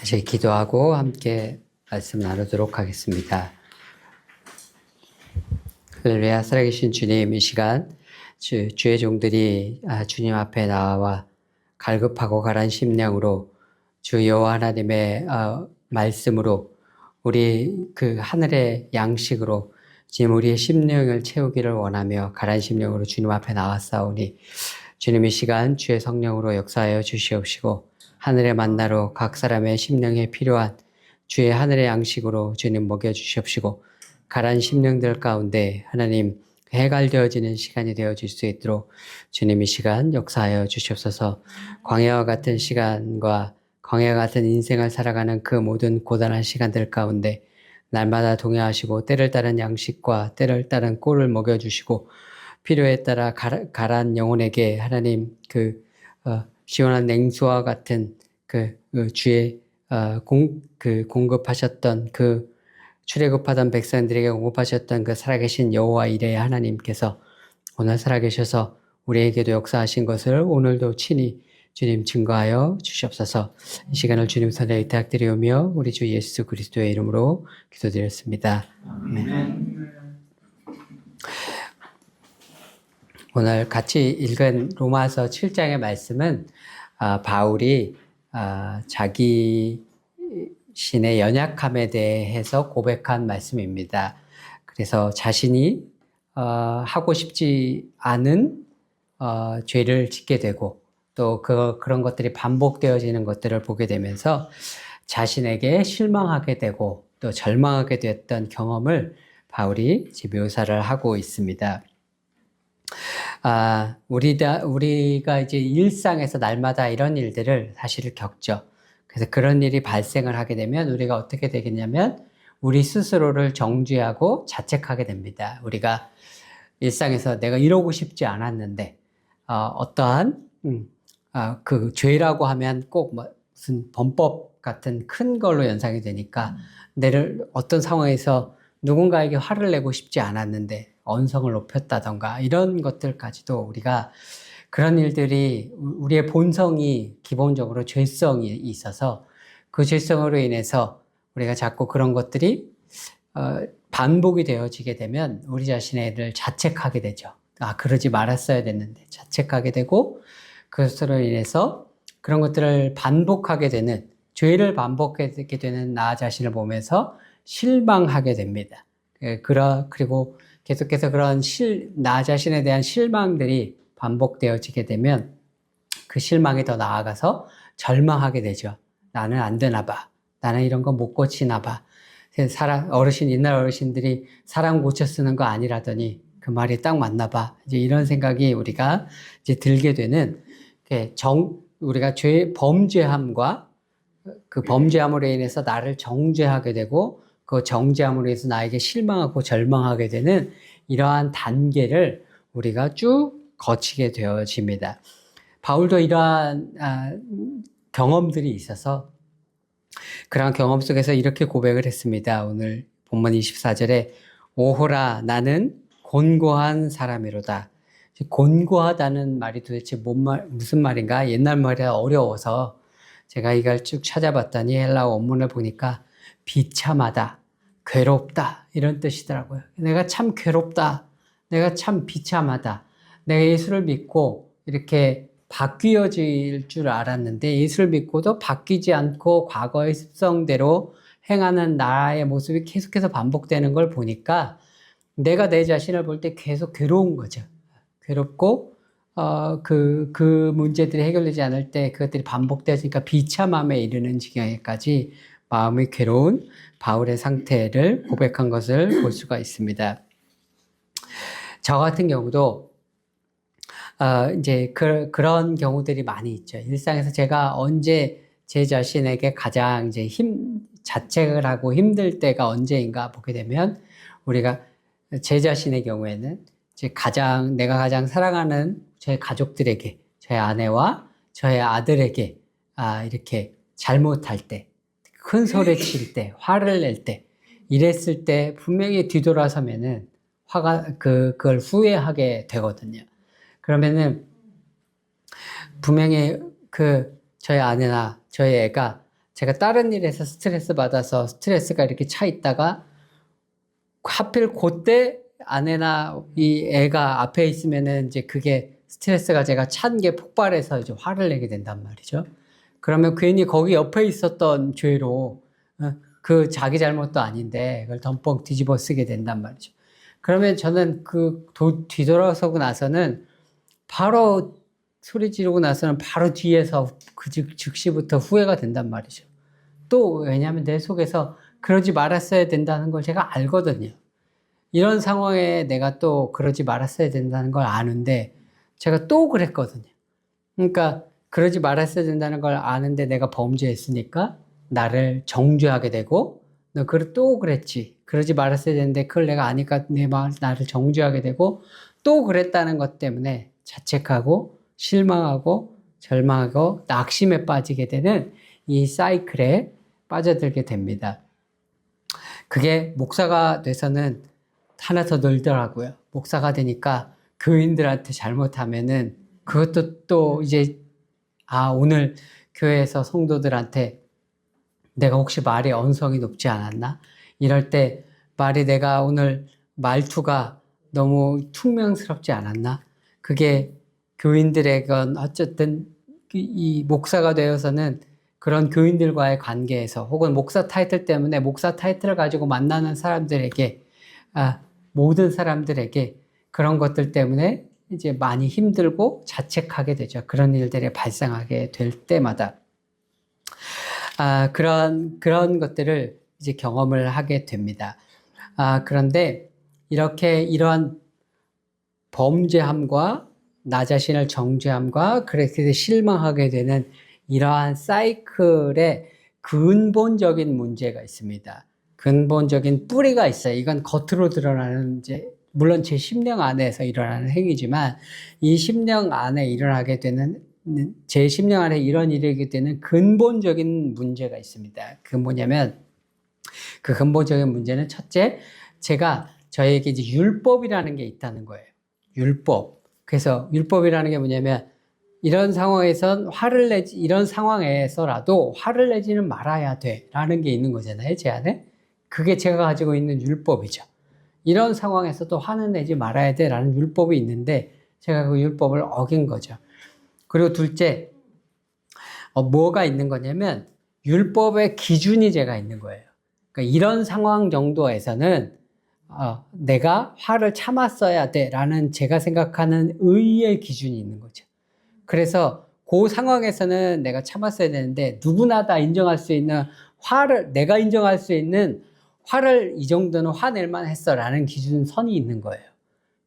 다시 기도하고 함께 말씀 나누도록 하겠습니다. 할렐루야. 살아계신 주님, 이 시간 주의 종들이 주님 앞에 나와 갈급하고 가란 심령으로 주 여호와 하나님의 말씀으로 우리 그 하늘의 양식으로 지금 우리의 심령을 채우기를 원하며 가란 심령으로 주님 앞에 나왔사오니 주님 이 시간 주의 성령으로 역사하여 주시옵시고 하늘의 만나로 각 사람의 심령에 필요한 주의 하늘의 양식으로 주님 먹여주시옵시고 가란 심령들 가운데 하나님 해갈되어지는 시간이 되어질 수 있도록 주님 이 시간 역사하여 주시옵소서. 광야와 같은 시간과 광야와 같은 인생을 살아가는 그 모든 고단한 시간들 가운데 날마다 동행하시고 때를 따른 양식과 때를 따른 꿀을 먹여주시고 필요에 따라 가란 영혼에게 하나님 시원한 냉수와 같은 주의 공급하셨던 출애굽하던 백성들에게 공급하셨던 그 살아계신 여호와 이레의 하나님께서 오늘 살아계셔서 우리에게도 역사하신 것을 오늘도 친히 주님 증거하여 주시옵소서. 이 시간을 주님 손에 의탁드리오며 우리 주 예수 그리스도의 이름으로 기도드렸습니다. 아멘. 오늘 같이 읽은 로마서 7장의 말씀은 바울이 자기 신의 연약함에 대해서 고백한 말씀입니다. 그래서 자신이 하고 싶지 않은 죄를 짓게 되고 또 그런 것들이 반복되어지는 것들을 보게 되면서 자신에게 실망하게 되고 또 절망하게 됐던 경험을 바울이 묘사를 하고 있습니다. 우리가 이제 일상에서 날마다 이런 일들을 사실 겪죠. 그래서 그런 일이 발생을 하게 되면 우리가 어떻게 되겠냐면 우리 스스로를 정죄하고 자책하게 됩니다. 우리가 일상에서 내가 이러고 싶지 않았는데 어떠한 그 죄라고 하면 꼭 무슨 범법 같은 큰 걸로 연상이 되니까 내를 어떤 상황에서 누군가에게 화를 내고 싶지 않았는데 언성을 높였다던가 이런 것들까지도 우리가 그런 일들이 우리의 본성이 기본적으로 죄성이 있어서 그 죄성으로 인해서 우리가 자꾸 그런 것들이 반복이 되어지게 되면 우리 자신을 자책하게 되죠. 그러지 말았어야 됐는데 자책하게 되고 그것으로 인해서 그런 것들을 반복하게 되는 죄를 반복하게 되는 나 자신을 보면서 실망하게 됩니다. 그리고 계속해서 그런 나 자신에 대한 실망들이 반복되어지게 되면 그 실망이 더 나아가서 절망하게 되죠. 나는 안 되나 봐. 나는 이런 거 못 고치나 봐. 옛날 어르신들이 사람 고쳐 쓰는 거 아니라더니 그 말이 딱 맞나 봐. 이제 이런 생각이 우리가 이제 들게 되는 우리가 범죄함과 그 범죄함으로 인해서 나를 정죄하게 되고 그 정죄함으로 해서 나에게 실망하고 절망하게 되는 이러한 단계를 우리가 쭉 거치게 되어집니다. 바울도 이러한 경험들이 있어서 그러한 경험 속에서 이렇게 고백을 했습니다. 오늘 본문 24절에 오호라 나는 곤고한 사람이로다. 곤고하다는 말이 도대체 무슨 말인가? 옛날 말이라 어려워서 제가 이걸 쭉 찾아봤더니 헬라어 원문을 보니까 비참하다, 괴롭다 이런 뜻이더라고요. 내가 참 괴롭다, 내가 참 비참하다. 내가 예수를 믿고 이렇게 바뀌어질 줄 알았는데 예수를 믿고도 바뀌지 않고 과거의 습성대로 행하는 나의 모습이 계속해서 반복되는 걸 보니까 내가 내 자신을 볼 때 계속 괴로운 거죠. 괴롭고 그 문제들이 해결되지 않을 때 그것들이 반복되어지니까 비참함에 이르는 지경에까지 마음이 괴로운 바울의 상태를 고백한 것을 볼 수가 있습니다. 저 같은 경우도 이제 그런 경우들이 많이 있죠. 일상에서 제가 언제 제 자신에게 가장 이제 자책을 하고 힘들 때가 언제인가 보게 되면 우리가 제 자신의 경우에는 내가 가장 사랑하는 제 가족들에게, 저의 아내와 저의 아들에게 이렇게 잘못할 때, 큰 소리 칠 때, 화를 낼 때, 이랬을 때 분명히 뒤돌아서면은 그걸 후회하게 되거든요. 그러면은 분명히 저희 아내나 저희 애가 제가 다른 일에서 스트레스 받아서 스트레스가 이렇게 차 있다가 하필 그때 아내나 이 애가 앞에 있으면은 이제 그게 스트레스가 제가 찬 게 폭발해서 이제 화를 내게 된단 말이죠. 그러면 괜히 거기 옆에 있었던 죄로 그 자기 잘못도 아닌데 그걸 덤벙 뒤집어 쓰게 된단 말이죠. 그러면 저는 뒤돌아서고 나서는 바로 소리 지르고 나서는 바로 뒤에서 그 즉시부터 후회가 된단 말이죠. 또 왜냐하면 내 속에서 그러지 말았어야 된다는 걸 제가 알거든요. 이런 상황에 내가 또 그러지 말았어야 된다는 걸 아는데 제가 또 그랬거든요. 그러니까 그러지 말았어야 된다는 걸 아는데 내가 범죄했으니까 나를 정죄하게 되고 너 또 그랬지. 그러지 말았어야 되는데 그걸 내가 아니까 나를 정죄하게 되고 또 그랬다는 것 때문에 자책하고 실망하고 절망하고 낙심에 빠지게 되는 이 사이클에 빠져들게 됩니다. 그게 목사가 돼서는 하나 더 늘더라고요. 목사가 되니까 교인들한테 잘못하면은 그것도 또 이제 오늘 교회에서 성도들한테 내가 혹시 말이 언성이 높지 않았나? 이럴 때 내가 오늘 말투가 너무 퉁명스럽지 않았나? 그게 교인들에건 어쨌든 이 목사가 되어서는 그런 교인들과의 관계에서 혹은 목사 타이틀 때문에 목사 타이틀을 가지고 만나는 사람들에게 모든 사람들에게 그런 것들 때문에 이제 많이 힘들고 자책하게 되죠. 그런 일들이 발생하게 될 때마다 그런 것들을 이제 경험을 하게 됩니다. 그런데 이러한 범죄함과 나 자신을 정죄함과 그렇게 실망하게 되는 이러한 사이클에 근본적인 문제가 있습니다. 근본적인 뿌리가 있어요. 이건 겉으로 드러나는 물론 제 심령 안에서 일어나는 행위지만 이 심령 안에 일어나게 되는 제 심령 안에 이런 일이 되는 근본적인 문제가 있습니다. 그 뭐냐면 그 근본적인 문제는 첫째, 저에게 이제 율법이라는 게 있다는 거예요. 율법. 그래서 율법이라는 게 뭐냐면 이런 이런 상황에서라도 화를 내지는 말아야 돼 라는 게 있는 거잖아요, 제 안에. 그게 제가 가지고 있는 율법이죠. 이런 상황에서도 화는 내지 말아야 돼 라는 율법이 있는데 제가 그 율법을 어긴 거죠. 그리고 둘째, 뭐가 있는 거냐면 율법의 기준이 제가 있는 거예요. 그러니까 이런 상황 정도에서는 내가 화를 참았어야 돼 라는 제가 생각하는 의의 기준이 있는 거죠. 그래서 그 상황에서는 내가 참았어야 되는데 누구나 다 인정할 수 있는 내가 인정할 수 있는 화를 이 정도는 화낼만 했어 라는 기준선이 있는 거예요.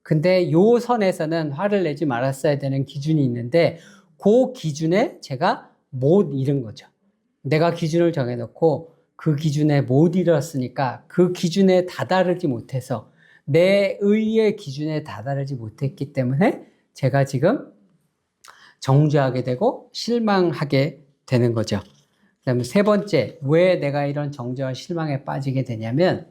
근데 요 선에서는 화를 내지 말았어야 되는 기준이 있는데 그 기준에 제가 못 이룬 거죠. 내가 기준을 정해놓고 그 기준에 못 이뤘으니까 그 기준에 다다르지 못해서 내 의의 기준에 다다르지 못했기 때문에 제가 지금 정죄하게 되고 실망하게 되는 거죠. 그다음에 세 번째, 왜 내가 이런 정죄와 실망에 빠지게 되냐면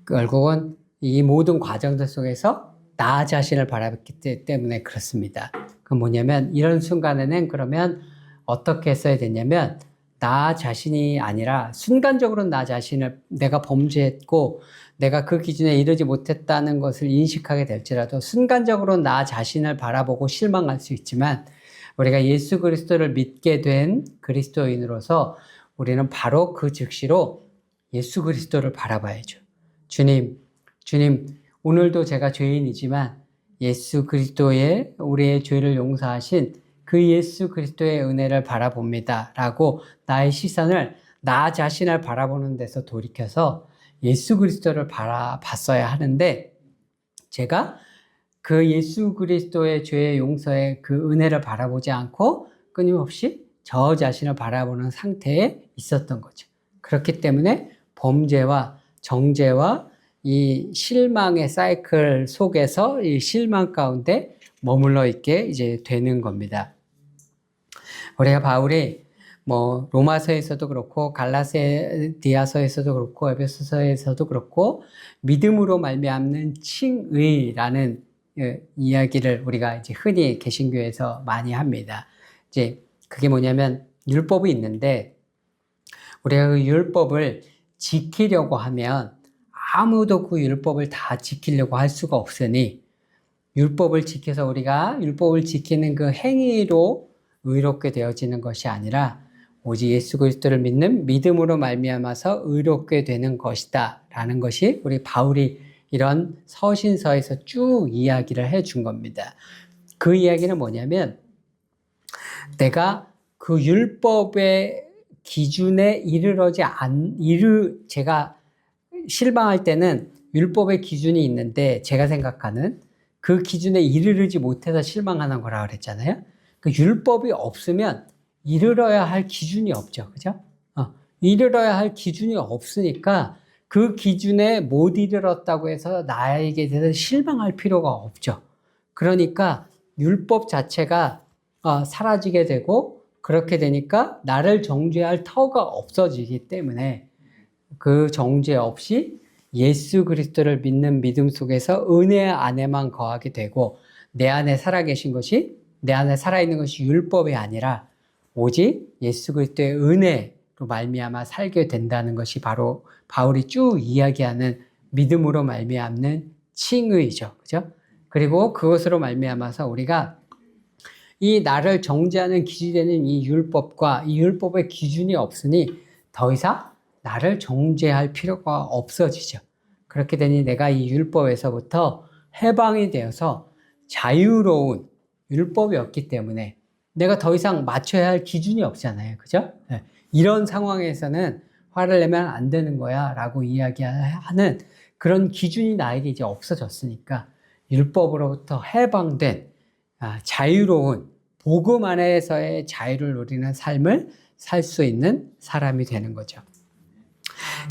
결국은 이 모든 과정들 속에서 나 자신을 바라봤기 때문에 그렇습니다. 그 뭐냐면 이런 순간에는 그러면 어떻게 했어야 되냐면 나 자신이 아니라 순간적으로 나 자신을 내가 범죄했고 내가 그 기준에 이르지 못했다는 것을 인식하게 될지라도 순간적으로 나 자신을 바라보고 실망할 수 있지만 우리가 예수 그리스도를 믿게 된 그리스도인으로서 우리는 바로 그 즉시로 예수 그리스도를 바라봐야죠. 주님, 오늘도 제가 죄인이지만 예수 그리스도의 우리의 죄를 용서하신 그 예수 그리스도의 은혜를 바라봅니다. 라고 나의 시선을 나 자신을 바라보는 데서 돌이켜서 예수 그리스도를 바라봤어야 하는데 제가 그 예수 그리스도의 죄의 용서의 그 은혜를 바라보지 않고 끊임없이 저 자신을 바라보는 상태에 있었던 거죠. 그렇기 때문에 범죄와 정죄와 이 실망의 사이클 속에서 이 실망 가운데 머물러 있게 이제 되는 겁니다. 우리가 바울이 로마서에서도 그렇고 갈라디아서에서도 그렇고 에베소서에서도 그렇고 믿음으로 말미암는 칭의라는 이야기를 우리가 이제 흔히 개신교에서 많이 합니다. 이제 그게 뭐냐면 율법이 있는데 우리가 그 율법을 지키려고 하면 아무도 그 율법을 다 지키려고 할 수가 없으니 율법을 지켜서 우리가 율법을 지키는 그 행위로 의롭게 되어지는 것이 아니라 오직 예수 그리스도를 믿는 믿음으로 말미암아서 의롭게 되는 것이다 라는 것이 우리 바울이 이런 서신서에서 쭉 이야기를 해준 겁니다. 그 이야기는 뭐냐면 내가 그 율법의 기준에 제가 실망할 때는 율법의 기준이 있는데 제가 생각하는 그 기준에 이르르지 못해서 실망하는 거라 그랬잖아요. 그 율법이 없으면 이르러야 할 기준이 없죠. 그죠? 이르러야 할 기준이 없으니까 그 기준에 못 이르렀다고 해서 나에게 대해서 실망할 필요가 없죠. 그러니까 율법 자체가 사라지게 되고 그렇게 되니까 나를 정죄할 터가 없어지기 때문에 그 정죄 없이 예수 그리스도를 믿는 믿음 속에서 은혜 안에만 거하게 되고 내 안에 살아계신 것이 내 안에 살아있는 것이 율법이 아니라 오직 예수 그리스도의 은혜로 말미암아 살게 된다는 것이 바로 바울이 쭉 이야기하는 믿음으로 말미암는 칭의죠. 그죠? 그리고 그것으로 말미암아서 우리가 이 나를 정죄하는 기준이 되는 이 율법과 이 율법의 기준이 없으니 더 이상 나를 정죄할 필요가 없어지죠. 그렇게 되니 내가 이 율법에서부터 해방이 되어서 자유로운 율법이 없기 때문에 내가 더 이상 맞춰야 할 기준이 없잖아요. 그죠? 이런 상황에서는 화를 내면 안 되는 거야 라고 이야기하는 그런 기준이 나에게 이제 없어졌으니까 율법으로부터 해방된 자유로운 복음 안에서의 자유를 누리는 삶을 살 수 있는 사람이 되는 거죠.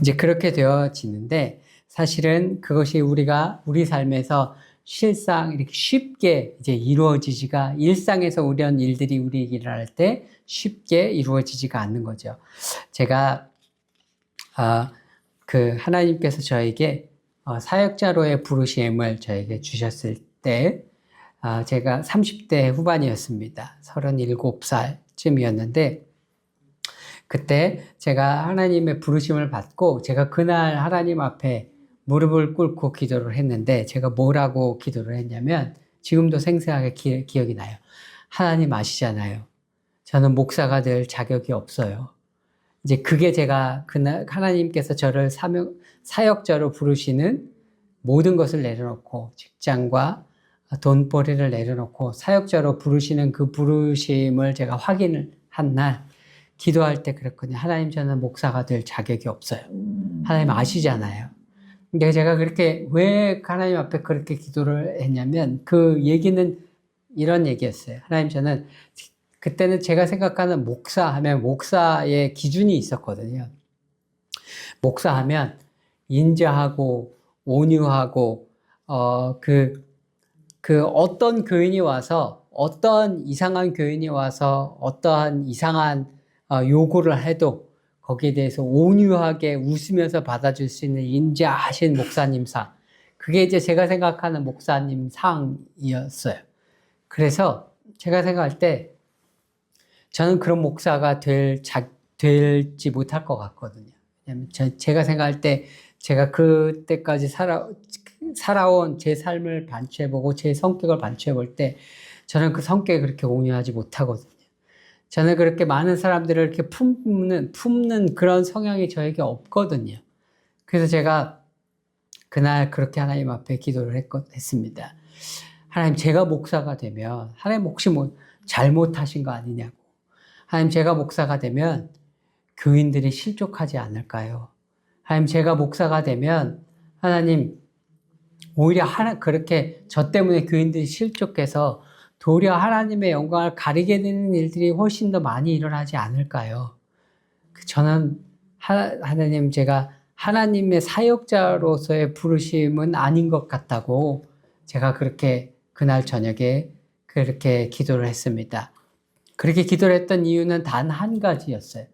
이제 그렇게 되어지는데 사실은 그것이 우리 삶에서 실상 이렇게 쉽게 이제 이루어지지가 일상에서 이런 일들이 우리에게 일어날 때 쉽게 이루어지지가 않는 거죠. 제가 그 하나님께서 저에게 사역자로의 부르심을 저에게 주셨을 때 제가 30대 후반이었습니다. 37살쯤이었는데 그때 제가 하나님의 부르심을 받고 제가 그날 하나님 앞에 무릎을 꿇고 기도를 했는데 제가 뭐라고 기도를 했냐면 지금도 생생하게 기억이 나요. 하나님 아시잖아요. 저는 목사가 될 자격이 없어요. 이제 그게 제가 그날 하나님께서 저를 사역자로 부르시는 모든 것을 내려놓고 직장과 돈벌이를 내려놓고 사역자로 부르시는 그 부르심을 제가 확인을 한 날 기도할 때 그랬거든요. 하나님 저는 목사가 될 자격이 없어요. 하나님 아시잖아요. 근데 제가 그렇게 왜 하나님 앞에 그렇게 기도를 했냐면 그 얘기는 이런 얘기였어요. 하나님 저는 그때는 제가 생각하는 목사하면 목사의 기준이 있었거든요. 목사하면 인자하고 온유하고 어떤 교인이 와서 어떤 이상한 교인이 와서 어떠한 이상한 요구를 해도 거기에 대해서 온유하게 웃으면서 받아줄 수 있는 인자하신 목사님 상. 그게 이제 제가 생각하는 목사님 상이었어요. 그래서 제가 생각할 때 저는 그런 목사가 될지 못할 것 같거든요. 왜냐면 제가 생각할 때 제가 그때까지 살아온 제 삶을 반추해보고 제 성격을 반추해볼 때 저는 그 성격이 그렇게 온유하지 못하거든요. 저는 그렇게 많은 사람들을 이렇게 품는 그런 성향이 저에게 없거든요. 그래서 제가 그날 그렇게 하나님 앞에 기도를 했습니다. 하나님 제가 목사가 되면 하나님 혹시 뭐 잘못하신 거 아니냐고. 하나님 제가 목사가 되면 교인들이 실족하지 않을까요? 하나님 제가 목사가 되면 하나님 오히려 그렇게 저 때문에 교인들이 실족해서 도리어 하나님의 영광을 가리게 되는 일들이 훨씬 더 많이 일어나지 않을까요? 저는 하나님 제가 하나님의 사역자로서의 부르심은 아닌 것 같다고 제가 그렇게 그날 저녁에 그렇게 기도를 했습니다. 그렇게 기도를 했던 이유는 단 한 가지였어요.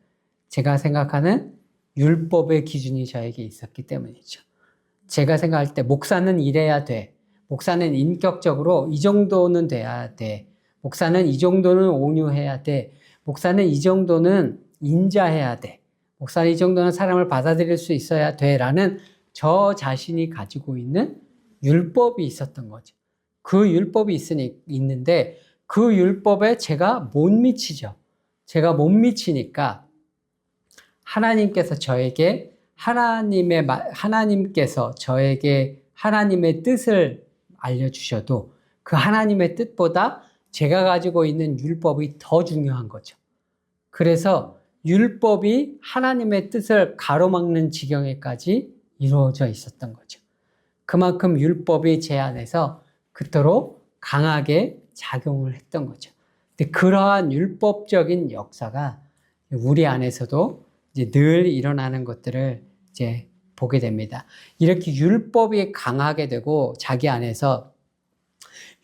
제가 생각하는 율법의 기준이 저에게 있었기 때문이죠. 제가 생각할 때 목사는 이래야 돼. 목사는 인격적으로 이 정도는 돼야 돼. 목사는 이 정도는 온유해야 돼. 목사는 이 정도는 인자해야 돼. 목사는 이 정도는 사람을 받아들일 수 있어야 돼. 라는 저 자신이 가지고 있는 율법이 있었던 거죠. 그 율법이 있는데 그 율법에 제가 못 미치죠. 제가 못 미치니까 하나님께서 저에게 하나님의 뜻을 알려주셔도 그 하나님의 뜻보다 제가 가지고 있는 율법이 더 중요한 거죠. 그래서 율법이 하나님의 뜻을 가로막는 지경에까지 이루어져 있었던 거죠. 그만큼 율법이 제 안에서 그토록 강하게 작용을 했던 거죠. 근데 그러한 율법적인 역사가 우리 안에서도 이제 늘 일어나는 것들을 이제 보게 됩니다. 이렇게 율법이 강하게 되고 자기 안에서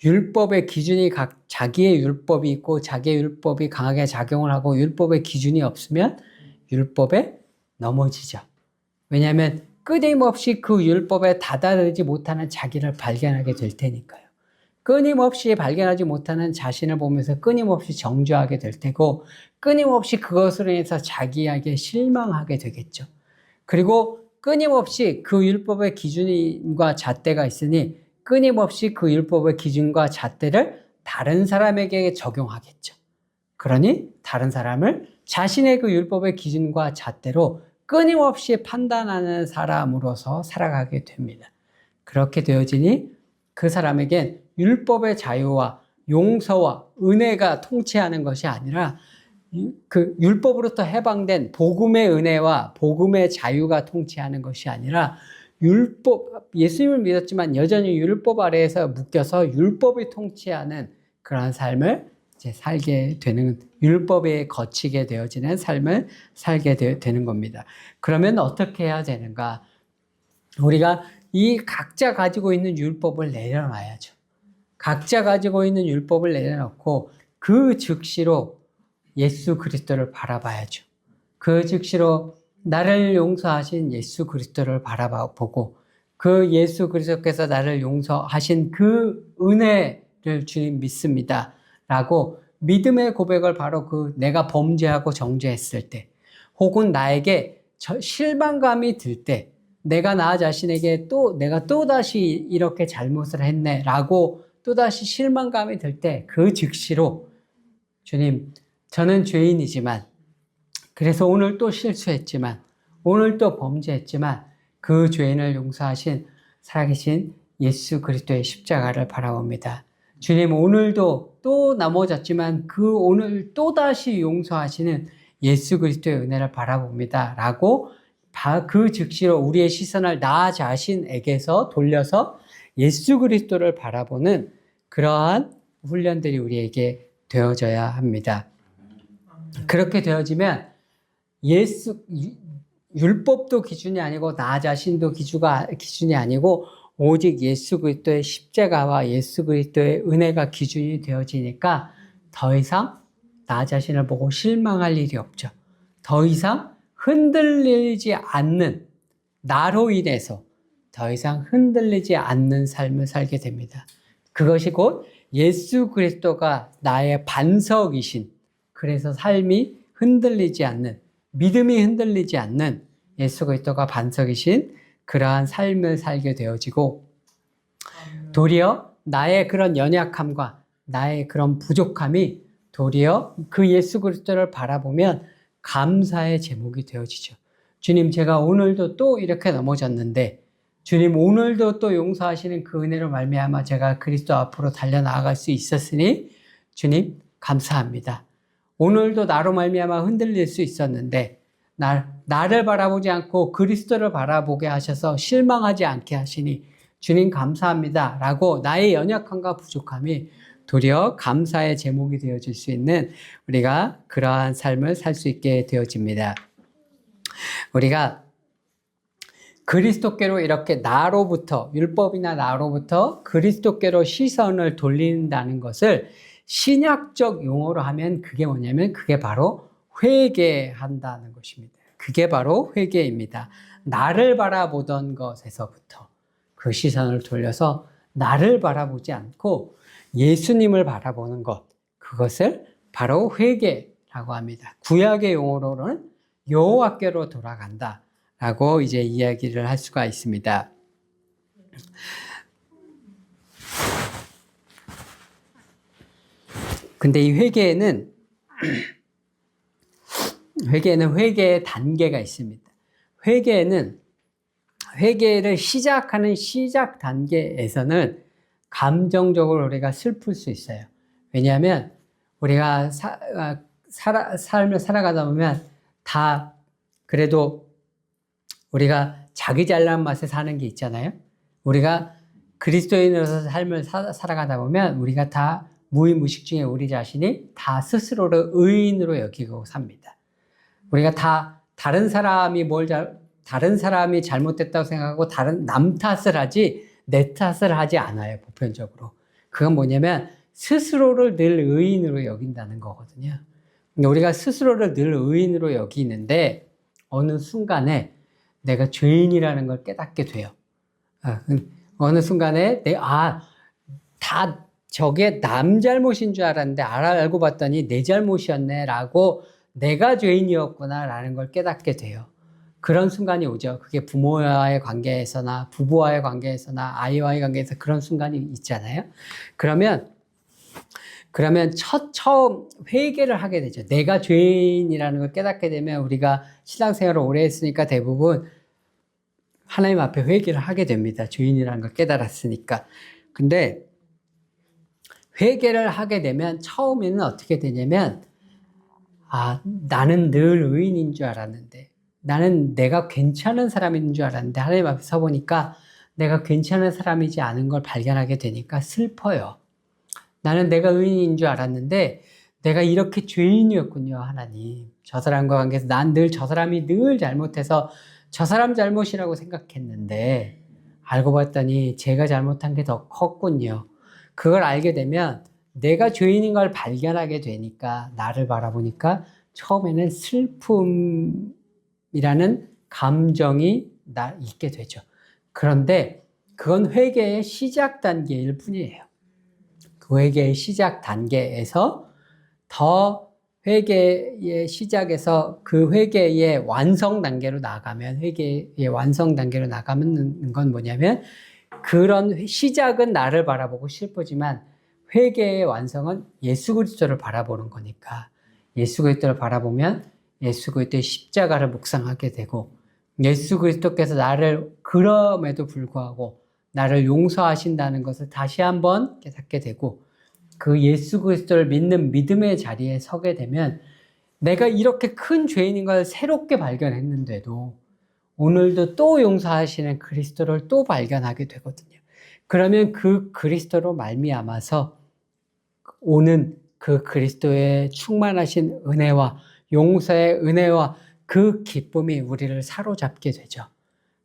율법의 기준이 자기의 율법이 있고 자기의 율법이 강하게 작용을 하고 율법의 기준이 없으면 율법에 넘어지죠. 왜냐하면 끊임없이 그 율법에 다다르지 못하는 자기를 발견하게 될 테니까요. 끊임없이 발견하지 못하는 자신을 보면서 끊임없이 정죄하게 될 테고 끊임없이 그것으로 인해서 자기에게 실망하게 되겠죠. 그리고 끊임없이 그 율법의 기준과 잣대가 있으니 끊임없이 그 율법의 기준과 잣대를 다른 사람에게 적용하겠죠. 그러니 다른 사람을 자신의 그 율법의 기준과 잣대로 끊임없이 판단하는 사람으로서 살아가게 됩니다. 그렇게 되어지니 그 사람에겐 율법의 자유와 용서와 은혜가 통치하는 것이 아니라 그 율법으로부터 해방된 복음의 은혜와 복음의 자유가 통치하는 것이 아니라 예수님을 믿었지만 여전히 율법 아래에서 묶여서 율법이 통치하는 그러한 삶을 이제 살게 되는, 율법에 거치게 되어지는 삶을 살게 되는 겁니다. 그러면 어떻게 해야 되는가? 우리가 이 각자 가지고 있는 율법을 내려놔야죠. 각자 가지고 있는 율법을 내려놓고 그 즉시로 예수 그리스도를 바라봐야죠. 그 즉시로 나를 용서하신 예수 그리스도를 바라보고 그 예수 그리스도께서 나를 용서하신 그 은혜를 주님 믿습니다 라고 믿음의 고백을 바로 그 내가 범죄하고 정죄했을 때 혹은 나에게 실망감이 들 때 내가 나 자신에게 내가 또다시 이렇게 잘못을 했네 라고 또다시 실망감이 들 때 그 즉시로 주님, 저는 죄인이지만 그래서 오늘 또 실수했지만 오늘 또 범죄했지만 그 죄인을 용서하신 살아계신 예수 그리스도의 십자가를 바라봅니다. 주님, 오늘도 또 넘어졌지만 그 오늘 또다시 용서하시는 예수 그리스도의 은혜를 바라봅니다 라고 그 즉시로 우리의 시선을 나 자신에게서 돌려서 예수 그리스도를 바라보는 그러한 훈련들이 우리에게 되어져야 합니다. 그렇게 되어지면 율법도 기준이 아니고 나 자신도 기준이 아니고 오직 예수 그리스도의 십자가와 예수 그리스도의 은혜가 기준이 되어지니까 더 이상 나 자신을 보고 실망할 일이 없죠. 더 이상 흔들리지 않는, 나로 인해서 더 이상 흔들리지 않는 삶을 살게 됩니다. 그것이 곧 예수 그리스도가 나의 반석이신, 그래서 삶이 흔들리지 않는, 믿음이 흔들리지 않는 예수 그리스도가 반석이신 그러한 삶을 살게 되어지고 도리어 나의 그런 연약함과 나의 그런 부족함이 도리어 그 예수 그리스도를 바라보면 감사의 제목이 되어지죠. 주님, 제가 오늘도 또 이렇게 넘어졌는데 주님, 오늘도 또 용서하시는 그 은혜로 말미암아 제가 그리스도 앞으로 달려나아갈 수 있었으니 주님 감사합니다. 오늘도 나로 말미암아 흔들릴 수 있었는데 나를 바라보지 않고 그리스도를 바라보게 하셔서 실망하지 않게 하시니 주님 감사합니다 라고 나의 연약함과 부족함이 도리어 감사의 제목이 되어질 수 있는 우리가 그러한 삶을 살 수 있게 되어집니다. 우리가 그리스도께로 이렇게 나로부터, 율법이나 나로부터 그리스도께로 시선을 돌린다는 것을 신약적 용어로 하면 그게 뭐냐면 그게 바로 회개한다는 것입니다. 그게 바로 회개입니다. 나를 바라보던 것에서부터 그 시선을 돌려서 나를 바라보지 않고 예수님을 바라보는 것, 그것을 바로 회개라고 라고 합니다. 구약의 용어로는 여호와께로 돌아간다 라고 이제 이야기를 할 수가 있습니다. 근데 이 회개에는 회개의 단계가 있습니다. 회개를 시작하는 시작 단계에서는 감정적으로 우리가 슬플 수 있어요. 왜냐하면 우리가 삶을 살아가다 보면 다 그래도 우리가 자기 잘난 맛에 사는 게 있잖아요. 우리가 그리스도인으로서 삶을 살아가다 보면 우리가 다 무의무식 중에 우리 자신이 다 스스로를 의인으로 여기고 삽니다. 우리가 다 다른 사람이 잘못됐다고 생각하고 남 탓을 하지 내 탓을 하지 않아요. 보편적으로. 그건 뭐냐면 스스로를 늘 의인으로 여긴다는 거거든요. 우리가 스스로를 늘 의인으로 여기는데 어느 순간에 내가 죄인이라는 걸 깨닫게 돼요. 어느 순간에 다 저게 남 잘못인 줄 알았는데 알고 봤더니 내 잘못이었네 라고 내가 죄인이었구나 라는 걸 깨닫게 돼요. 그런 순간이 오죠. 그게 부모와의 관계에서나 부부와의 관계에서나 아이와의 관계에서 그런 순간이 있잖아요. 그러면 처음 회개를 하게 되죠. 내가 죄인이라는 걸 깨닫게 되면 우리가 신앙생활을 오래 했으니까 대부분 하나님 앞에 회개를 하게 됩니다. 죄인이라는 걸 깨달았으니까. 근데 회개를 하게 되면 처음에는 어떻게 되냐면 나는 늘 의인인 줄 알았는데 나는 내가 괜찮은 사람인 줄 알았는데 하나님 앞에 서 보니까 내가 괜찮은 사람이지 않은 걸 발견하게 되니까 슬퍼요. 나는 내가 의인인 줄 알았는데 내가 이렇게 죄인이었군요, 하나님. 저 사람과 관계에서 난 늘 저 사람이 늘 잘못해서 저 사람 잘못이라고 생각했는데 알고 봤더니 제가 잘못한 게 더 컸군요. 그걸 알게 되면 내가 죄인인 걸 발견하게 되니까 나를 바라보니까 처음에는 슬픔이라는 감정이 있게 되죠. 그런데 그건 회개의 시작 단계일 뿐이에요. 그 회개의 시작 단계에서 더 회개의 시작에서 그 회개의 완성 단계로 나가면 건 뭐냐면 그런 시작은 나를 바라보고 슬프지만 회개의 완성은 예수 그리스도를 바라보는 거니까 예수 그리스도를 바라보면 예수 그리스도의 십자가를 묵상하게 되고 예수 그리스도께서 나를 그럼에도 불구하고 나를 용서하신다는 것을 다시 한번 깨닫게 되고 그 예수 그리스도를 믿는 믿음의 자리에 서게 되면 내가 이렇게 큰 죄인인 걸 새롭게 발견했는데도 오늘도 또 용서하시는 그리스도를 또 발견하게 되거든요. 그러면 그 그리스도로 말미암아서 오는 그 그리스도의 충만하신 은혜와 용서의 은혜와 그 기쁨이 우리를 사로잡게 되죠.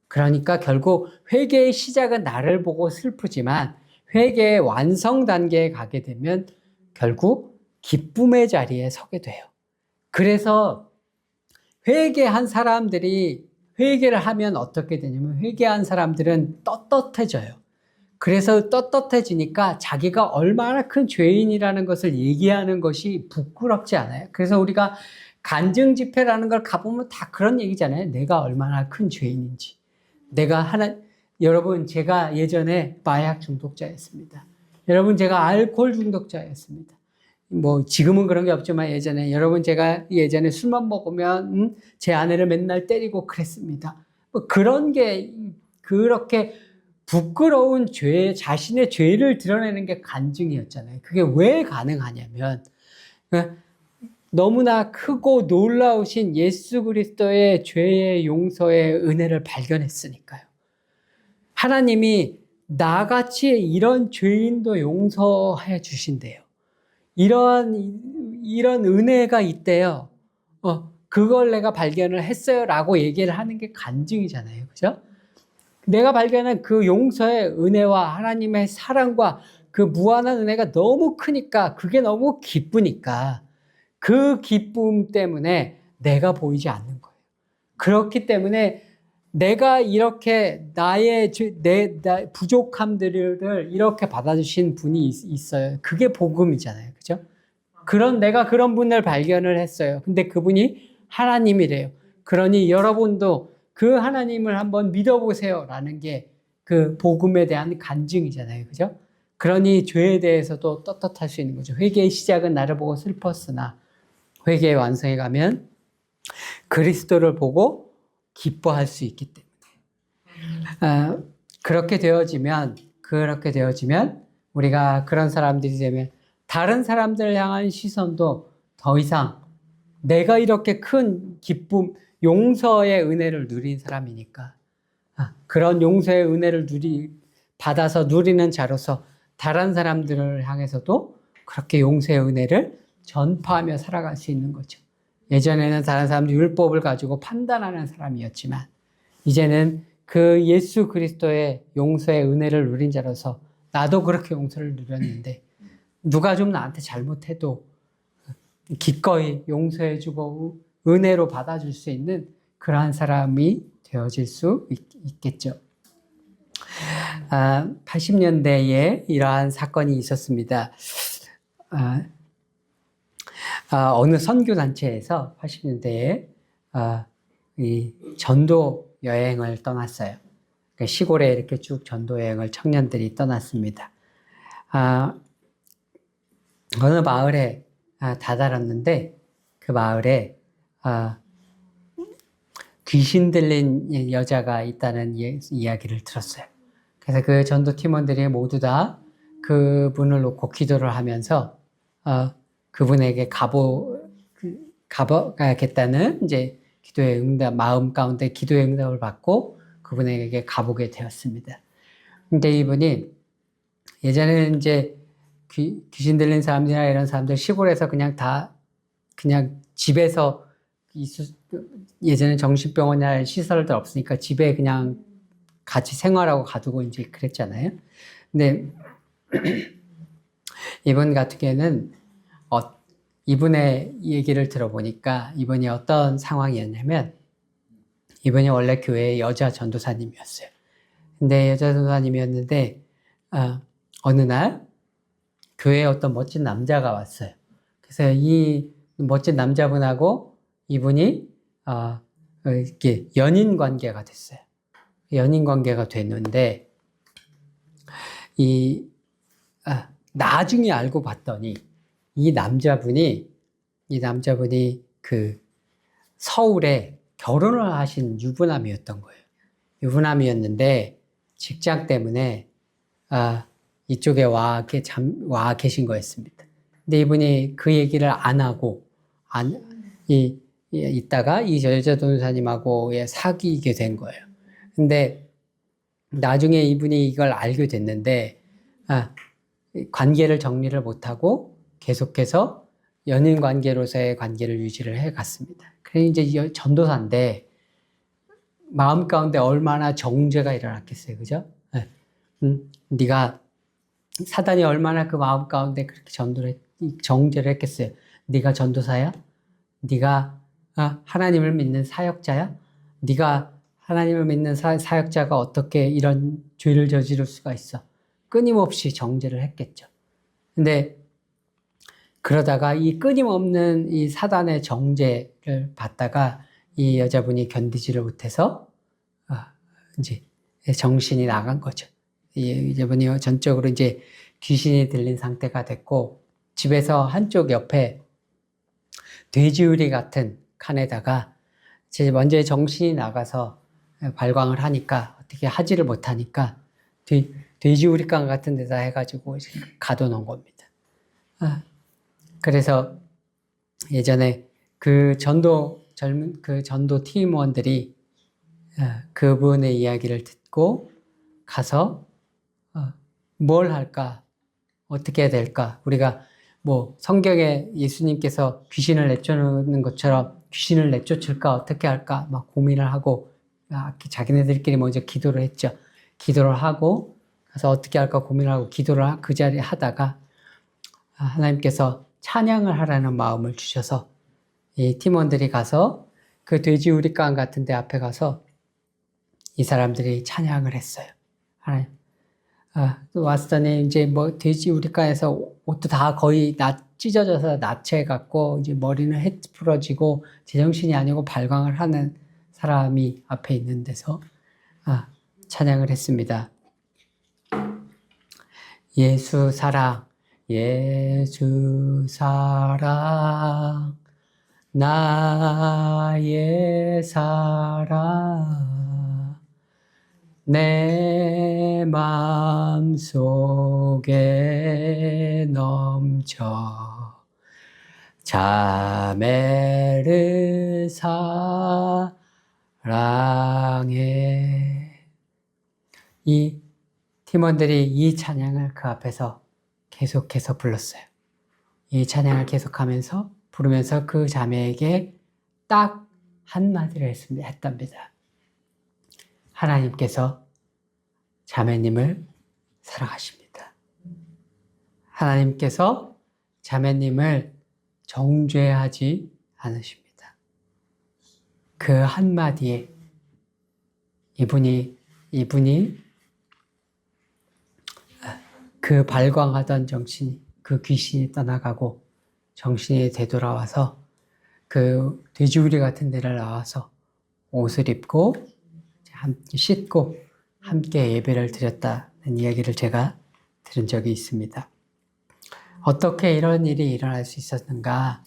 그러니까 결국 회개의 시작은 나를 보고 슬프지만 회개의 완성 단계에 가게 되면 결국 기쁨의 자리에 서게 돼요. 그래서 회개한 사람들이 회개를 하면 어떻게 되냐면 회개한 사람들은 떳떳해져요. 그래서 떳떳해지니까 자기가 얼마나 큰 죄인이라는 것을 얘기하는 것이 부끄럽지 않아요. 그래서 우리가 간증 집회라는 걸 가보면 다 그런 얘기잖아요. 내가 얼마나 큰 죄인인지. 여러분, 제가 예전에 마약 중독자였습니다. 여러분, 제가 알코올 중독자였습니다. 지금은 그런 게 없지만 제가 예전에 술만 먹으면, 제 아내를 맨날 때리고 그랬습니다. 그런 게, 그렇게 부끄러운 자신의 죄를 드러내는 게 간증이었잖아요. 그게 왜 가능하냐면, 너무나 크고 놀라우신 예수 그리스도의 죄의 용서의 은혜를 발견했으니까요. 하나님이 나같이 이런 죄인도 용서해 주신대요. 이런 은혜가 있대요. 그걸 내가 발견을 했어요. 라고 얘기를 하는 게 간증이잖아요. 그죠? 내가 발견한 그 용서의 은혜와 하나님의 사랑과 그 무한한 은혜가 너무 크니까, 그게 너무 기쁘니까, 그 기쁨 때문에 내가 보이지 않는 거예요. 그렇기 때문에 내가 이렇게 나의 부족함들을 이렇게 받아주신 분이 있어요. 그게 복음이잖아요. 그죠? 그런 내가 그런 분을 발견을 했어요. 근데 그분이 하나님이래요. 그러니 여러분도 그 하나님을 한번 믿어보세요. 라는 게 그 복음에 대한 간증이잖아요. 그죠? 그러니 죄에 대해서도 떳떳할 수 있는 거죠. 회개의 시작은 나를 보고 슬펐으나 회개의 완성에 가면 그리스도를 보고 기뻐할 수 있기 때문에. 그렇게 되어지면 우리가 그런 사람들이 되면 다른 사람들을 향한 시선도 더 이상 내가 이렇게 큰 기쁨, 용서의 은혜를 누린 사람이니까 그런 용서의 은혜를 받아서 누리는 자로서 다른 사람들을 향해서도 그렇게 용서의 은혜를 전파하며 살아갈 수 있는 거죠. 예전에는 다른 사람들이 율법을 가지고 판단하는 사람이었지만 이제는 그 예수 그리스도의 용서의 은혜를 누린 자로서 나도 그렇게 용서를 누렸는데 누가 좀 나한테 잘못해도 기꺼이 용서해주고 은혜로 받아줄 수 있는 그러한 사람이 되어질 수 있겠죠. 80년대에 이러한 사건이 있었습니다. 어느 선교단체에서 80년대에 이 전도 여행을 떠났어요. 그러니까 시골에 이렇게 쭉 전도 여행을 청년들이 떠났습니다. 어느 마을에 다다랐는데 그 마을에 귀신 들린 여자가 있다는 이야기를 들었어요. 그래서 그 전도 팀원들이 모두 다 그분을 놓고 기도를 하면서 그분에게 가보겠다는 이제 기도의 응답, 마음 가운데 기도의 응답을 받고 그분에게 가보게 되었습니다. 근데 이분이 예전에는 이제 귀신 들린 사람들이나 이런 사람들 시골에서 그냥 집에서 예전에 정신병원이나 시설들 없으니까 집에 그냥 같이 생활하고 가두고 이제 그랬잖아요. 근데 이분 같은 경우에는 이분의 얘기를 들어보니까 이분이 어떤 상황이었냐면 이분이 원래 교회의 여자 전도사님이었어요. 근데 여자 전도사님이었는데 어느 날 교회에 어떤 멋진 남자가 왔어요. 그래서 이 멋진 남자분하고 이분이 이렇게 연인 관계가 됐어요. 연인 관계가 됐는데 나중에 알고 봤더니 이 남자분이 그 서울에 결혼을 하신 유부남이었던 거예요. 유부남이었는데 직장 때문에 이쪽에 와 계신 거였습니다. 근데 이분이 그 얘기를 안 하고 있다가 이 여자 전도사님하고 사귀게 된 거예요. 근데 나중에 이분이 이걸 알게 됐는데 관계를 정리를 못하고 계속해서 연인 관계로서의 관계를 유지를 해 갔습니다. 그래 이제 전도사인데 마음 가운데 얼마나 정죄가 일어났겠어요, 그죠? 네가 사단이 얼마나 그 마음 가운데 그렇게 정죄를 했겠어요. 네가 전도사야? 네가 하나님을 믿는 사역자야? 네가 하나님을 믿는 사역자가 어떻게 이런 죄를 저지를 수가 있어? 끊임없이 정죄를 했겠죠. 근데 그러다가 이 끊임없는 이 사단의 정죄를 받다가 이 여자분이 견디지를 못해서 이제 정신이 나간 거죠. 이 여자분이 전적으로 이제 귀신이 들린 상태가 됐고 집에서 한쪽 옆에 돼지우리 같은 칸에다가 먼저 정신이 나가서 발광을 하니까 어떻게 하지를 못하니까 돼지우리缸 같은 데다 해가지고 가둬놓은 겁니다. 그래서 예전에 그 전도 팀원들이 그분의 이야기를 듣고 가서 뭘 할까? 어떻게 해야 될까? 우리가 뭐 성경에 예수님께서 귀신을 내쫓는 것처럼 귀신을 내쫓을까? 어떻게 할까? 막 고민을 하고 자기네들끼리 먼저 기도를 했죠. 기도를 하고 가서 어떻게 할까 고민을 하고 기도를 그 자리에 하다가 하나님께서 찬양을 하라는 마음을 주셔서 이 팀원들이 가서 그 돼지우리缸 같은 데 앞에 가서 이 사람들이 찬양을 했어요. 하나님. 왔더니 이제 뭐 돼지우리缸에서 옷도 다 거의 찢어져서 나체 같고 이제 머리는 헤프러지고 제정신이 아니고 발광을 하는 사람이 앞에 있는 데서 찬양을 했습니다. 예수 사랑, 예수 사랑, 나의 사랑, 내 마음속에 넘쳐 자매를 사랑해. 이 팀원들이 이 찬양을 그 앞에서 계속해서 불렀어요. 이 찬양을 계속하면서 부르면서 그 자매에게 딱 한마디를 했답니다. 하나님께서 자매님을 사랑하십니다. 하나님께서 자매님을 정죄하지 않으십니다. 그 한마디에 이분이 그 발광하던 정신이, 그 귀신이 떠나가고 정신이 되돌아와서 그 돼지우리 같은 데를 나와서 옷을 입고 함께 씻고 함께 예배를 드렸다는 이야기를 제가 들은 적이 있습니다. 어떻게 이런 일이 일어날 수 있었는가?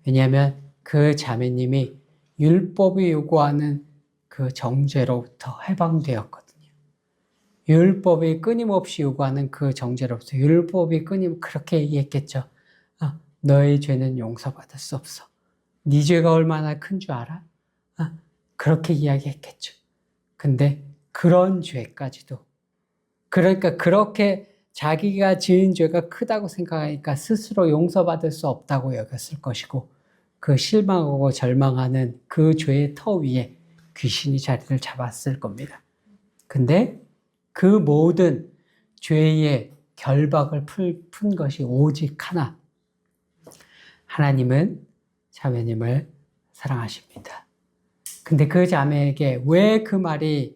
왜냐하면 그 자매님이 율법이 요구하는 그 정죄로부터 해방되었거든요. 율법이 끊임없이 요구하는 그 정죄로부터 율법이 그렇게 얘기했겠죠. 너의 죄는 용서받을 수 없어. 네 죄가 얼마나 큰 줄 알아? 그렇게 이야기했겠죠. 근데 그런 죄까지도, 그러니까 그렇게 자기가 지은 죄가 크다고 생각하니까 스스로 용서받을 수 없다고 여겼을 것이고, 그 실망하고 절망하는 그 죄의 터 위에 귀신이 자리를 잡았을 겁니다. 근데 그 모든 죄의 결박을 푼 것이 오직 하나. 하나님은 자매님을 사랑하십니다. 근데 그 자매에게 왜 그 말이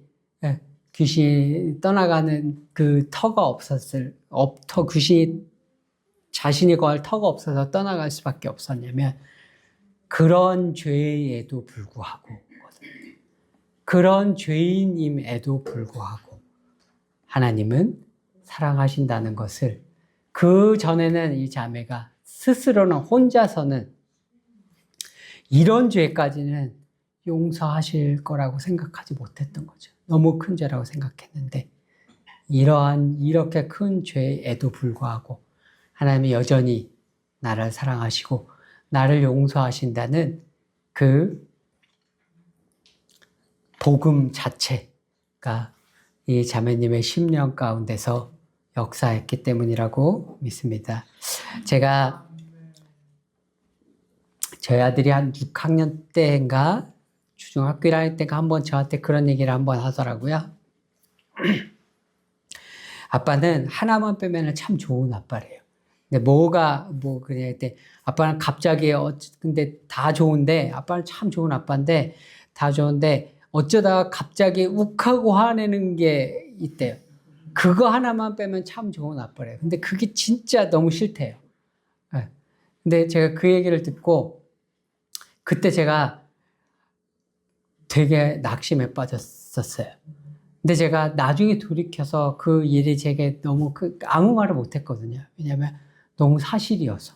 귀신이 떠나가는 그 터가 귀신이 자신이 거할 터가 없어서 떠나갈 수밖에 없었냐면, 그런 죄에도 불구하고, 그런 죄인임에도 불구하고 하나님은 사랑하신다는 것을, 그 전에는 이 자매가 스스로는 혼자서는 이런 죄까지는 용서하실 거라고 생각하지 못했던 거죠. 너무 큰 죄라고 생각했는데, 이렇게 큰 죄에도 불구하고 하나님이 여전히 나를 사랑하시고 나를 용서하신다는 그 복음 자체가 이 자매님의 심령 가운데서 역사했기 때문이라고 믿습니다. 제가 저희 아들이 한 6학년 때인가 중학교 1학년 때인가 한번 저한테 그런 얘기를 한번 하더라고요. 아빠는 하나만 빼면 참 좋은 아빠래요. 근데 그래 때 아빠는 갑자기 근데 다 좋은데, 아빠는 참 좋은 아빠인데 다 좋은데 어쩌다가 갑자기 욱하고 화내는 게 있대요. 그거 하나만 빼면 참 좋은 아빠래요. 근데 그게 진짜 너무 싫대요. 근데 제가 그 얘기를 듣고 그때 제가 되게 낙심에 빠졌었어요. 근데 제가 나중에 돌이켜서 그 일이 제게 너무 아무 말을 못 했거든요. 왜냐면 너무 사실이어서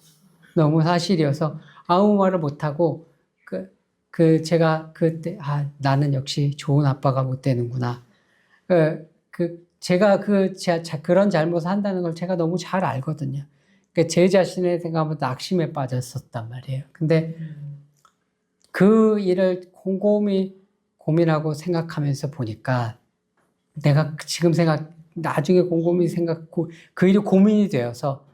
아무 말을 못 하고 제가 그때 나는 역시 좋은 아빠가 못 되는구나. 제가 그런 잘못을 한다는 걸 제가 너무 잘 알거든요. 제 자신에 생각하면 낙심에 빠졌었단 말이에요. 근데 그 일을 곰곰이 고민하고 생각하면서 보니까 내가 지금 나중에 곰곰이 그 일이 고민이 되어서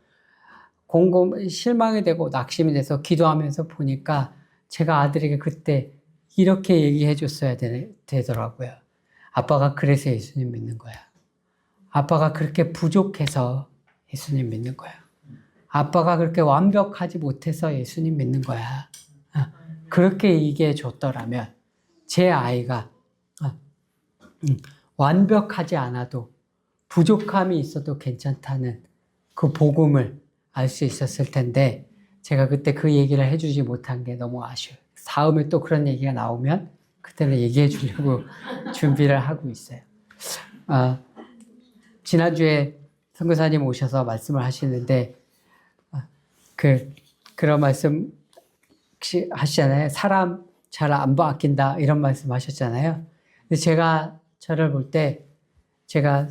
실망이 되고 낙심이 돼서 기도하면서 보니까 제가 아들에게 그때 이렇게 얘기해 줬어야 되더라고요. 아빠가 그래서 예수님 믿는 거야. 아빠가 그렇게 부족해서 예수님 믿는 거야. 아빠가 그렇게 완벽하지 못해서 예수님 믿는 거야. 그렇게 얘기해 줬더라면 제 아이가 완벽하지 않아도 부족함이 있어도 괜찮다는 그 복음을 알 수 있었을 텐데, 제가 그때 그 얘기를 해주지 못한 게 너무 아쉬워요. 다음에 또 그런 얘기가 나오면 그때는 얘기해 주려고 준비를 하고 있어요. 지난주에 선교사님 오셔서 말씀을 하시는데 그런 말씀 혹시 하시잖아요. 사람 잘 안 바뀐다 이런 말씀 하셨잖아요. 근데 제가 저를 볼 때 제가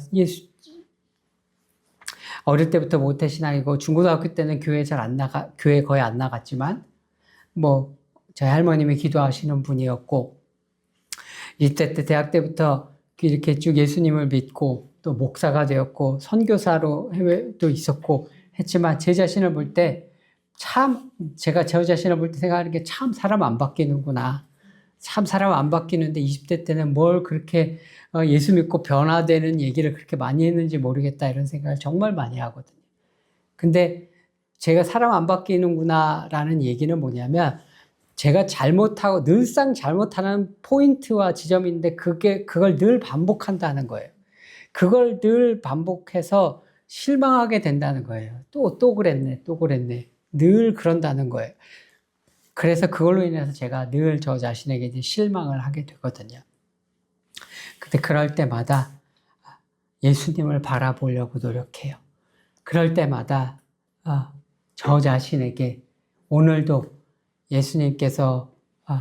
어릴 때부터 모태신앙이고 중고등학교 때는 교회 거의 안 나갔지만 뭐 저희 할머님이 기도하시는 분이었고 이때 대학 때부터 이렇게 쭉 예수님을 믿고 또 목사가 되었고 선교사로 해외도 있었고 했지만 제 자신을 볼 때 제가 제 자신을 볼 때 생각하는 게 참 사람 안 바뀌는구나. 참 사람 안 바뀌는데 20대 때는 뭘 그렇게 예수 믿고 변화되는 얘기를 그렇게 많이 했는지 모르겠다 이런 생각을 정말 많이 하거든요. 근데 제가 사람 안 바뀌는구나 라는 얘기는 뭐냐면 제가 잘못하고 늘상 잘못하는 포인트와 지점인데 그걸 늘 반복한다는 거예요. 그걸 늘 반복해서 실망하게 된다는 거예요. 또 그랬네. 늘 그런다는 거예요. 그래서 그걸로 인해서 제가 늘 저 자신에게 이제 실망을 하게 되거든요. 근데 그럴 때마다 예수님을 바라보려고 노력해요. 그럴 때마다 저 자신에게 오늘도 예수님께서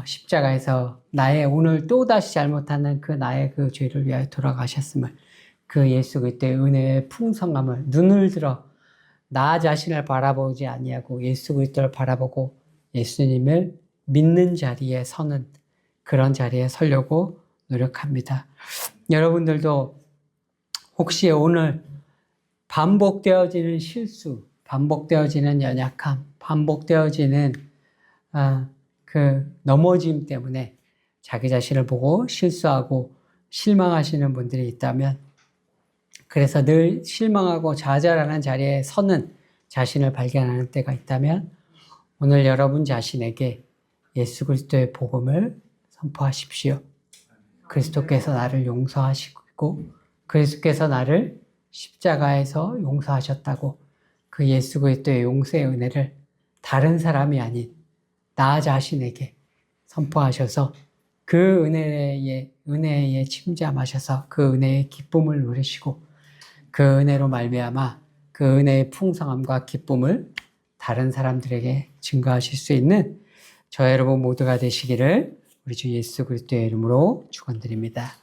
십자가에서 나의 오늘 또다시 잘못하는 나의 그 죄를 위하여 돌아가셨음을 그 예수 그리스도의 은혜의 풍성함을 눈을 들어 나 자신을 바라보지 아니하고 예수 그리스도를 바라보고 예수님을 믿는 자리에 서는 그런 자리에 서려고 노력합니다. 여러분들도 혹시 오늘 반복되어지는 실수, 반복되어지는 연약함, 반복되어지는 그 넘어짐 때문에 자기 자신을 보고 실수하고 실망하시는 분들이 있다면 그래서 늘 실망하고 좌절하는 자리에 서는 자신을 발견하는 때가 있다면 오늘 여러분 자신에게 예수 그리스도의 복음을 선포하십시오. 그리스도께서 나를 용서하시고 그리스도께서 나를 십자가에서 용서하셨다고 그 예수 그리스도의 용서의 은혜를 다른 사람이 아닌 나 자신에게 선포하셔서 그 은혜에 침잠하셔서 그 은혜의 기쁨을 누리시고 그 은혜로 말미암아 그 은혜의 풍성함과 기쁨을 다른 사람들에게 증거하실 수 있는 저 여러분 모두가 되시기를 우리 주 예수 그리스도의 이름으로 축원드립니다.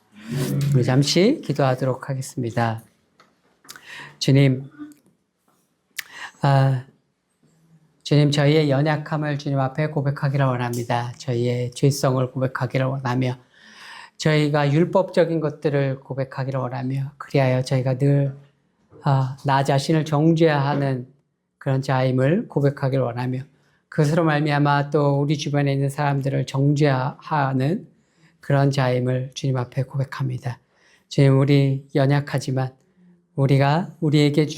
우리 잠시 기도하도록 하겠습니다. 주님, 주님 저희의 연약함을 주님 앞에 고백하기를 원합니다. 저희의 죄성을 고백하기를 원하며 저희가 율법적인 것들을 고백하기를 원하며 그리하여 저희가 늘 나 자신을 정죄하는 그런 자임을 고백하기를 원하며 그것으로 말미암아 또 우리 주변에 있는 사람들을 정죄하는 그런 자임을 주님 앞에 고백합니다. 주님 우리 연약하지만 우리에게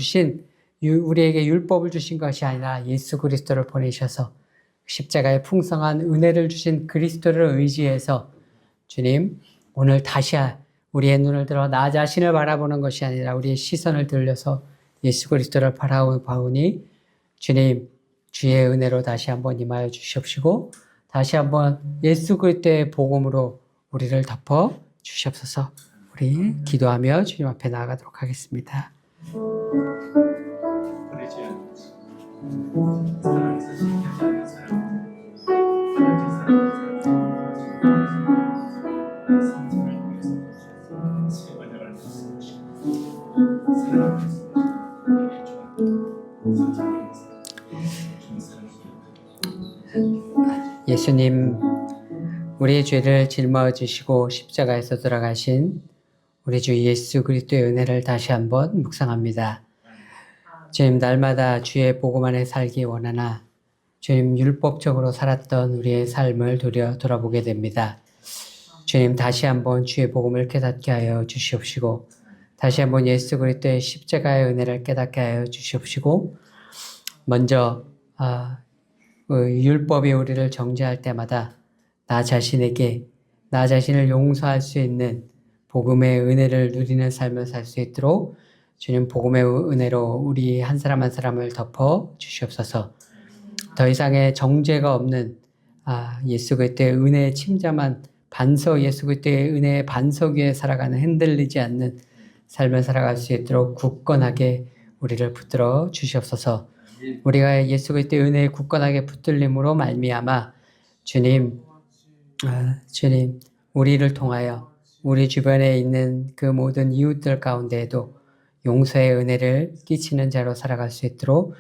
율법을 주신 것이 아니라 예수 그리스도를 보내셔서 십자가의 풍성한 은혜를 주신 그리스도를 의지해서 주님 오늘 다시 우리의 눈을 들어 나 자신을 바라보는 것이 아니라 우리의 시선을 들려서 예수 그리스도를 바라보니 주님 주의 은혜로 다시 한번 임하여 주시옵시고 다시 한번 예수 그리스도의 복음으로 우리를 덮어 주시옵소서. 우리 기도하며 주님 앞에 나아가도록 하겠습니다. 예수님, 우리의 죄를 짊어 지시고 십자가에서 돌아가신 우리 주 예수 그리스도의 은혜를 다시 한번 묵상합니다. 주님, 날마다 주의 복음 안에 살기 원하나 주님 율법적으로 살았던 우리의 삶을 돌아보게 됩니다. 주님, 다시 한번 주의 복음을 깨닫게 하여 주시옵시고 다시 한번 예수 그리스도의 십자가의 은혜를 깨닫게 하여 주시옵시고 먼저 율법이 우리를 정죄할 때마다 나 자신을 용서할 수 있는 복음의 은혜를 누리는 삶을 살 수 있도록 주님 복음의 은혜로 우리 한 사람 한 사람을 덮어 주시옵소서. 더 이상의 정죄가 없는 예수 그리스도의 은혜의 침잠한 반석, 예수 그리스도의 은혜의 반석 위에 살아가는 흔들리지 않는 삶을 살아갈 수 있도록 굳건하게 우리를 붙들어 주시옵소서. 우리가 예수 그리스도의 은혜에 굳건하게 붙들림으로 말미암아 주님, 주님, 우리를 통하여 우리 주변에 있는 그 모든 이웃들 가운데에도 용서의 은혜를 끼치는 자로 살아갈 수 있도록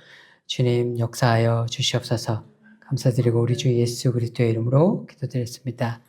주님 역사하여 주시옵소서. 감사드리고 우리 주 예수 그리스도의 이름으로 기도드렸습니다.